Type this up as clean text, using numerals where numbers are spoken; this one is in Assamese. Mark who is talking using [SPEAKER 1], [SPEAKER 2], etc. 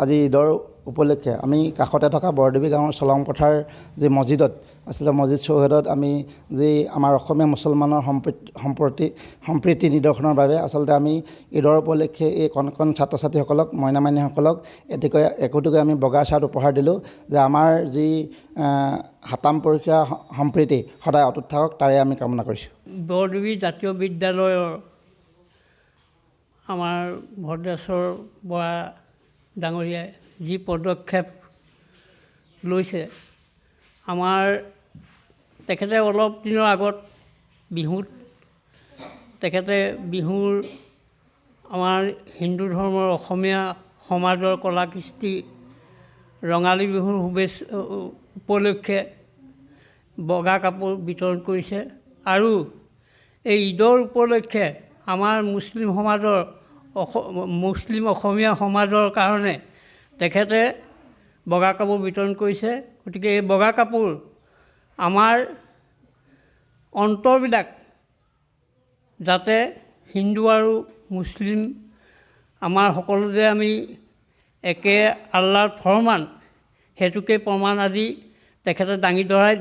[SPEAKER 1] আজি ঈদৰ উপলক্ষে আমি কাষতে থকা বৰদেৱী গাঁৱৰ চলং পথাৰ যি মছজিদত আচলতে মছজিদ চৌহদত আমি যি আমাৰ অসমীয়া মুছলমানৰ সম্প্ৰীতি নিদৰ্শনৰ বাবে আচলতে আমি ঈদৰ উপলক্ষে এই কণ কণ ছাত্ৰ ছাত্ৰীসকলক মইনা মাইনীসকলক একোটিকৈ আমি বগা চাৰ্ট উপহাৰ দিলোঁ যে আমাৰ যি সাতাম পৰীক্ষা সম্প্ৰীতি সদায় অটুট থাকক তাৰে আমি কামনা কৰিছোঁ।
[SPEAKER 2] বৰদেৱী জাতীয় বিদ্যালয়ৰ আমাৰ ভদ্ৰেশ্বৰ বৰা ডাঙৰীয়াই যি পদক্ষেপ লৈছে, আমাৰ তেখেতে অলপ দিনৰ আগত বিহুত তেখেতে বিহুৰ আমাৰ হিন্দু ধৰ্মৰ অসমীয়া সমাজৰ কলা কৃষ্টি ৰঙালী বিহুৰ উপলক্ষে বগা কাপোৰ বিতৰণ কৰিছে আৰু এই ঈদৰ উপলক্ষে আমাৰ মুছলিম অসমীয়া সমাজৰ কাৰণে তেখেতে বগা কাপোৰ বিতৰণ কৰিছে। গতিকে এই বগা কাপোৰ আমাৰ অন্তৰবিলাক যাতে হিন্দু আৰু মুছলিম আমাৰ সকলো যে আমি একে আল্লাহৰ ফৰমান সেইটোকে প্ৰমাণ আজি তেখেতে দাঙি ধৰাই